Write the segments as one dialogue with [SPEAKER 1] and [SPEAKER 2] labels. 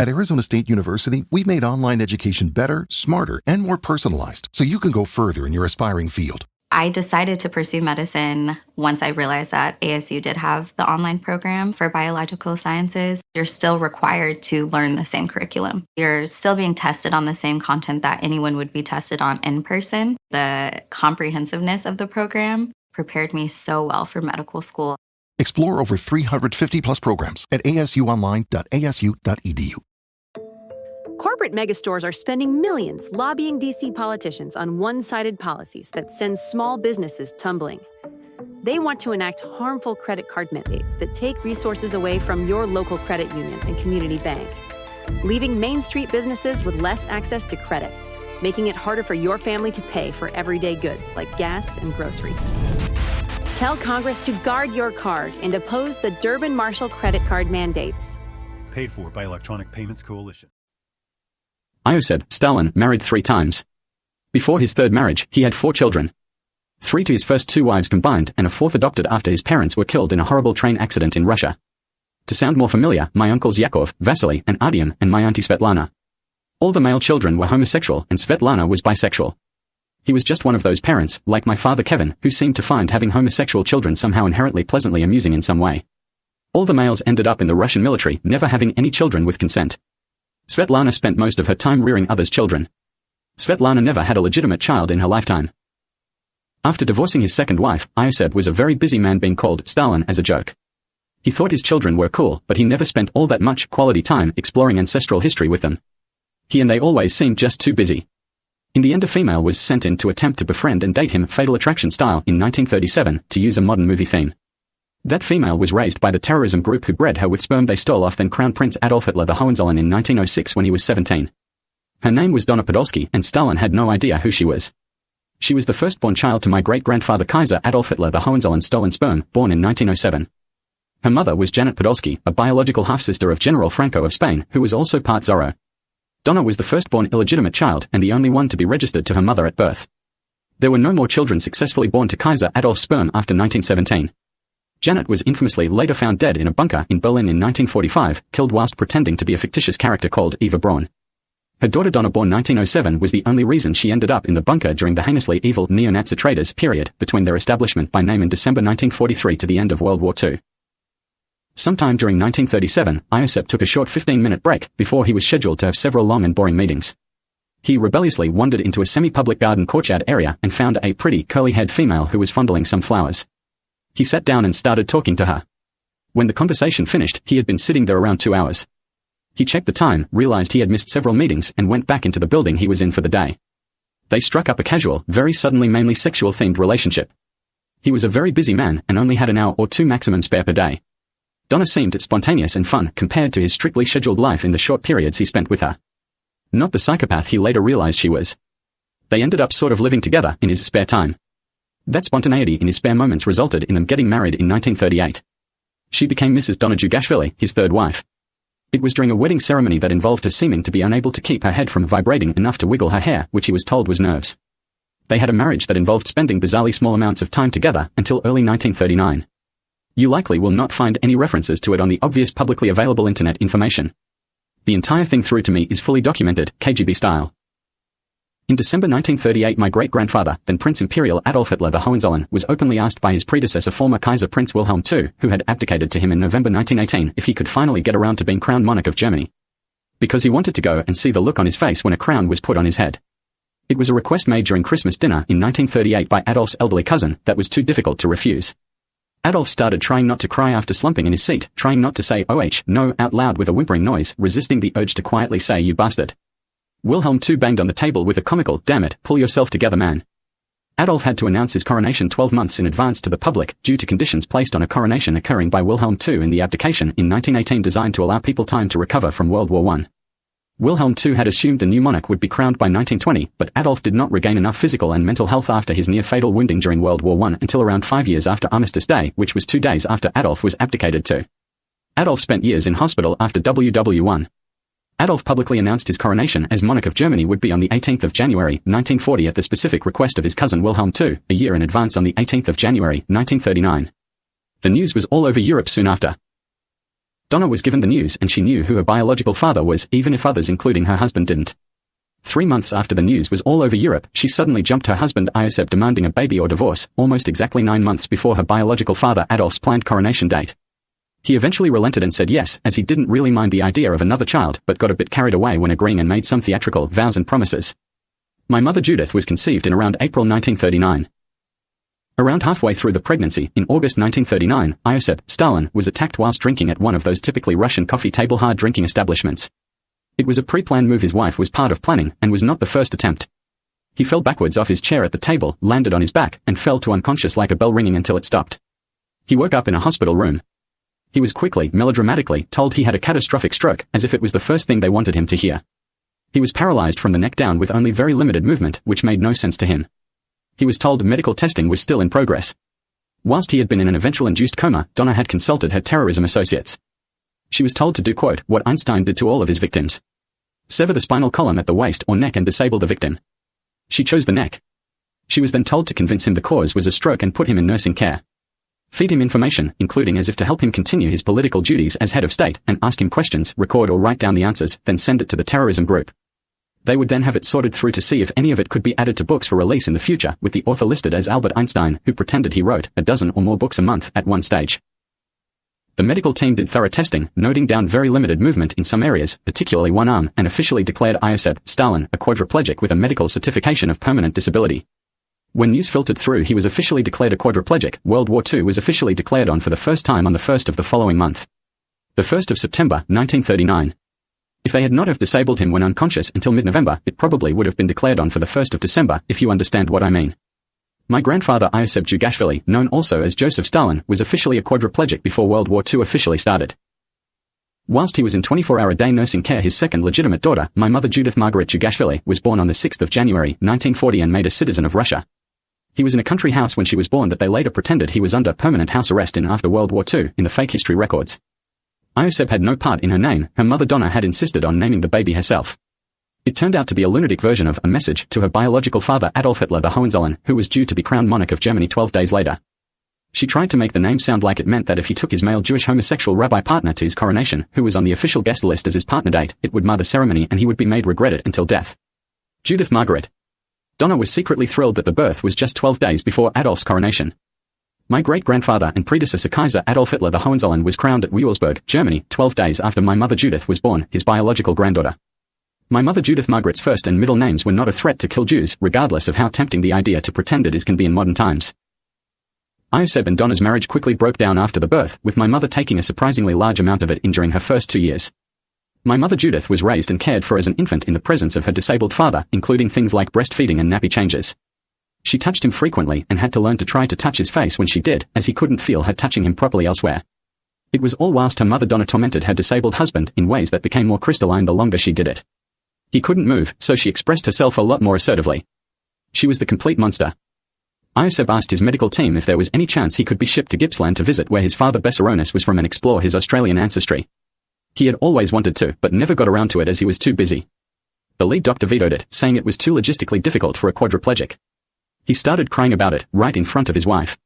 [SPEAKER 1] At Arizona State University, we've made online education better, smarter, and more personalized, so you can go further in your aspiring field.
[SPEAKER 2] I decided to pursue medicine once I realized that ASU did have the online program for biological sciences. You're still required to learn the same curriculum. You're still being tested on the same content that anyone would be tested on in person. The comprehensiveness of the program prepared me so well for medical school.
[SPEAKER 1] Explore over 350 plus programs at asuonline.asu.edu.
[SPEAKER 3] Corporate megastores are spending millions lobbying D.C. politicians on one-sided policies that send small businesses tumbling. They want to enact harmful credit card mandates that take resources away from your local credit union and community bank, leaving Main Street businesses with less access to credit, making it harder for your family to pay for everyday goods like gas and groceries. Tell Congress to guard your card and oppose the Durbin-Marshall credit card mandates.
[SPEAKER 4] Paid for by Electronic Payments Coalition.
[SPEAKER 5] Ioseb, Stalin, married 3 times. Before his 3rd marriage, he had 4 children. 3 to his first 2 wives combined, and a 4th adopted after his parents were killed in a horrible train accident in Russia. To sound more familiar, my uncles Yakov, Vasily, and Artyom, and my auntie Svetlana. All the male children were homosexual, and Svetlana was bisexual. He was just one of those parents, like my father Kevin, who seemed to find having homosexual children somehow inherently pleasantly amusing in some way. All the males ended up in the Russian military, never having any children with consent. Svetlana spent most of her time rearing others' children. Svetlana never had a legitimate child in her lifetime. After divorcing his 2nd wife, Ioseb was a very busy man being called Stalin as a joke. He thought his children were cool, but he never spent all that much quality time exploring ancestral history with them. He and they always seemed just too busy. In the end, a female was sent in to attempt to befriend and date him Fatal Attraction style in 1937, to use a modern movie theme. That female was raised by the terrorism group who bred her with sperm they stole off then Crown Prince Adolf Hitler the Hohenzollern in 1906 when he was 17. Her name was Donna Podolsky, and Stalin had no idea who she was. She was the firstborn child to my great-grandfather Kaiser Adolf Hitler the Hohenzollern stolen sperm, born in 1907. Her mother was Janet Podolsky, a biological half-sister of General Franco of Spain, who was also part Zorro. Donna was the firstborn illegitimate child and the only one to be registered to her mother at birth. There were no more children successfully born to Kaiser Adolf's sperm after 1917. Janet was infamously later found dead in a bunker in Berlin in 1945, killed whilst pretending to be a fictitious character called Eva Braun. Her daughter Donna, born 1907, was the only reason she ended up in the bunker during the heinously evil neo-Nazi traders period between their establishment by name in December 1943 to the end of World War II. Sometime during 1937, Ioseb took a short 15-minute break before he was scheduled to have several long and boring meetings. He rebelliously wandered into a semi-public garden courtyard area and found a pretty curly-haired female who was fondling some flowers. He sat down and started talking to her. When the conversation finished, he had been sitting there around 2 hours. He checked the time, realized he had missed several meetings, and went back into the building he was in for the day. They struck up a casual, very suddenly mainly sexual-themed relationship. He was a very busy man and only had an hour or 2 maximum spare per day. Donna seemed spontaneous and fun compared to his strictly scheduled life in the short periods he spent with her. Not the psychopath he later realized she was. They ended up sort of living together in his spare time. That spontaneity in his spare moments resulted in them getting married in 1938. She became Mrs. Donna Djugashvili, his 3rd wife. It was during a wedding ceremony that involved her seeming to be unable to keep her head from vibrating enough to wiggle her hair, which he was told was nerves. They had a marriage that involved spending bizarrely small amounts of time together until early 1939. You likely will not find any references to it on the obvious publicly available internet information. The entire thing through to me is fully documented, KGB style. In December 1938, my great-grandfather, then Prince Imperial Adolf Hitler the Hohenzollern, was openly asked by his predecessor former Kaiser Prince Wilhelm II, who had abdicated to him in November 1918, if he could finally get around to being crowned monarch of Germany. Because he wanted to go and see the look on his face when a crown was put on his head. It was a request made during Christmas dinner in 1938 by Adolf's elderly cousin that was too difficult to refuse. Adolf started trying not to cry after slumping in his seat, trying not to say "oh no" out loud with a whimpering noise, resisting the urge to quietly say "you bastard." Wilhelm II banged on the table with a comical, "Damn it, pull yourself together, man." Adolf had to announce his coronation 12 months in advance to the public, due to conditions placed on a coronation occurring by Wilhelm II in the abdication in 1918 designed to allow people time to recover from World War I. Wilhelm II had assumed the new monarch would be crowned by 1920, but Adolf did not regain enough physical and mental health after his near-fatal wounding during World War I until around 5 years after Armistice Day, which was 2 days after Adolf was abdicated to. Adolf spent years in hospital after WW1. Adolf publicly announced his coronation as monarch of Germany would be on the 18th of January, 1940 at the specific request of his cousin Wilhelm II, a year in advance on the 18th of January, 1939. The news was all over Europe soon after. Donna was given the news and she knew who her biological father was, even if others including her husband didn't. 3 months after the news was all over Europe, she suddenly jumped her husband Ioseb demanding a baby or divorce, almost exactly 9 months before her biological father Adolf's planned coronation date. He eventually relented and said yes, as he didn't really mind the idea of another child, but got a bit carried away when agreeing and made some theatrical vows and promises. My mother Judith was conceived in around April 1939. Around halfway through the pregnancy, in August 1939, Ioseb, Stalin, was attacked whilst drinking at one of those typically Russian coffee table hard drinking establishments. It was a pre-planned move his wife was part of planning, and was not the first attempt. He fell backwards off his chair at the table, landed on his back, and fell to unconscious like a bell ringing until it stopped. He woke up in a hospital room. He was quickly, melodramatically, told he had a catastrophic stroke, as if it was the first thing they wanted him to hear. He was paralyzed from the neck down with only very limited movement, which made no sense to him. He was told medical testing was still in progress. Whilst he had been in an eventual induced coma, Donna had consulted her terrorism associates. She was told to do, quote, what Einstein did to all of his victims. Sever the spinal column at the waist or neck and disable the victim. She chose the neck. She was then told to convince him the cause was a stroke and put him in nursing care. Feed him information, including as if to help him continue his political duties as head of state, and ask him questions, record or write down the answers, then send it to the terrorism group. They would then have it sorted through to see if any of it could be added to books for release in the future, with the author listed as Albert Einstein, who pretended he wrote a dozen or more books a month at one stage. The medical team did thorough testing, noting down very limited movement in some areas, particularly one arm, and officially declared Ioseb, Stalin, a quadriplegic with a medical certification of permanent disability. When news filtered through he was officially declared a quadriplegic, World War II was officially declared on for the first time on the 1st of the following month. The 1st of September, 1939. If they had not have disabled him when unconscious until mid-November, it probably would have been declared on for the 1st of December, if you understand what I mean. My grandfather Ioseb Djugashvili, known also as Joseph Stalin, was officially a quadriplegic before World War II officially started. Whilst he was in 24-hour-a-day nursing care, his second legitimate daughter, my mother Judith Margaret Djugashvili, was born on the 6th of January, 1940 and made a citizen of Russia. He was in a country house when she was born that they later pretended he was under permanent house arrest in after World War II, in the fake history records. Ioseb had no part in her name, her mother Donna had insisted on naming the baby herself. It turned out to be a lunatic version of a message to her biological father Adolf Hitler the Hohenzollern, who was due to be crowned monarch of Germany 12 days later. She tried to make the name sound like it meant that if he took his male Jewish homosexual rabbi partner to his coronation, who was on the official guest list as his partner date, it would mar the ceremony and he would be made regret it until death. Judith Margaret. Donna was secretly thrilled that the birth was just 12 days before Adolf's coronation. My great-grandfather and predecessor Kaiser Adolf Hitler the Hohenzollern was crowned at Wurzburg, Germany, 12 days after my mother Judith was born, his biological granddaughter. My mother Judith Margaret's first and middle names were not a threat to kill Jews, regardless of how tempting the idea to pretend it is can be in modern times. Ioseb and Donna's marriage quickly broke down after the birth, with my mother taking a surprisingly large amount of it in during her first 2 years. My mother Judith was raised and cared for as an infant in the presence of her disabled father, including things like breastfeeding and nappy changes. She touched him frequently and had to learn to try to touch his face when she did, as he couldn't feel her touching him properly elsewhere. It was all whilst her mother Donna tormented her disabled husband in ways that became more crystalline the longer she did it. He couldn't move, so she expressed herself a lot more assertively. She was the complete monster. Ioseb asked his medical team if there was any chance he could be shipped to Gippsland to visit where his father Bessarionis was from and explore his Australian ancestry. He had always wanted to, but never got around to it as he was too busy. The lead doctor vetoed it, saying it was too logistically difficult for a quadriplegic. He started crying about it, right in front of his wife.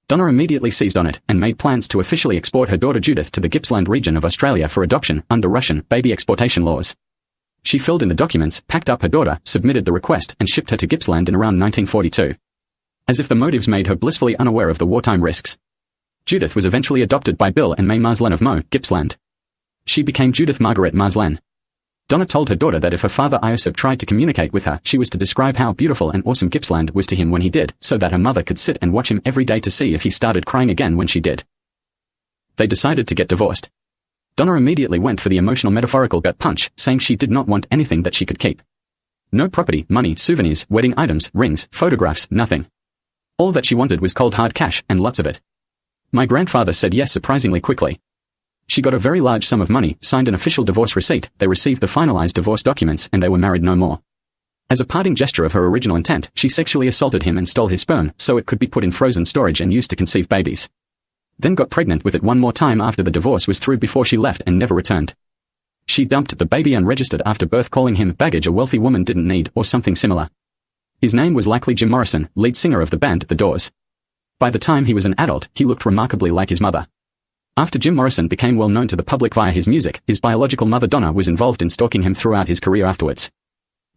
[SPEAKER 5] Donna immediately seized on it, and made plans to officially export her daughter Judith to the Gippsland region of Australia for adoption, under Russian baby exportation laws. She filled in the documents, packed up her daughter, submitted the request, and shipped her to Gippsland in around 1942. As if the motives made her blissfully unaware of the wartime risks. Judith was eventually adopted by Bill and May Marslen of Mo, Gippsland. She became Judith Margaret Marslen. Donna told her daughter that if her father Ioseb tried to communicate with her, she was to describe how beautiful and awesome Gippsland was to him when he did, so that her mother could sit and watch him every day to see if he started crying again when she did. They decided to get divorced. Donna immediately went for the emotional metaphorical gut punch, saying she did not want anything that she could keep. No property, money, souvenirs, wedding items, rings, photographs, nothing. All that she wanted was cold hard cash, and lots of it. My grandfather said yes surprisingly quickly. She got a very large sum of money, signed an official divorce receipt, they received the finalized divorce documents, and they were married no more. As a parting gesture of her original intent, she sexually assaulted him and stole his sperm, so it could be put in frozen storage and used to conceive babies. Then got pregnant with it one more time after the divorce was through before she left and never returned. She dumped the baby unregistered after birth, calling him baggage a wealthy woman didn't need, or something similar. His name was likely Jim Morrison, lead singer of the band The Doors. By the time he was an adult, he looked remarkably like his mother. After Jim Morrison became well known to the public via his music, his biological mother Donna was involved in stalking him throughout his career afterwards.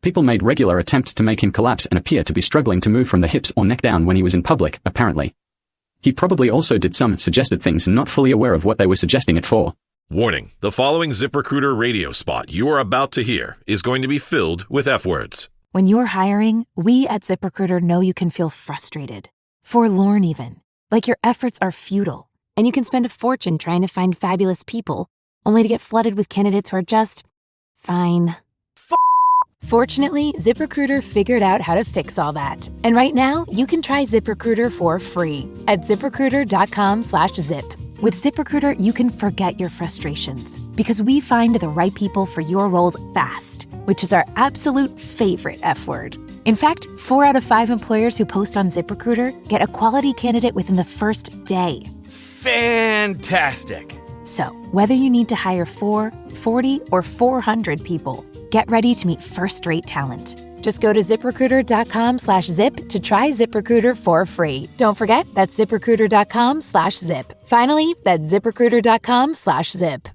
[SPEAKER 5] People made regular attempts to make him collapse and appear to be struggling to move from the hips or neck down when he was in public, apparently. He probably also did some suggested things not fully aware of what they were suggesting it for.
[SPEAKER 6] Warning, the following ZipRecruiter radio spot you are about to hear is going to be filled with F-words.
[SPEAKER 7] When you're hiring, we at ZipRecruiter know you can feel frustrated, forlorn even, like your efforts are futile, and you can spend a fortune trying to find fabulous people, only to get flooded with candidates who are just fine. Fortunately, ZipRecruiter figured out how to fix all that. And right now, you can try ZipRecruiter for free at ZipRecruiter.com/zip. With ZipRecruiter, you can forget your frustrations because we find the right people for your roles fast, which is our absolute favorite F word. In fact, 4 out of 5 employers who post on ZipRecruiter get a quality candidate within the first day.
[SPEAKER 8] Fantastic!
[SPEAKER 7] So, whether you need to hire 4, 40, or 400 people, get ready to meet first-rate talent. Just go to ZipRecruiter.com/zip to try ZipRecruiter for free. Don't forget, that's ZipRecruiter.com/zip. Finally, that's ZipRecruiter.com/zip.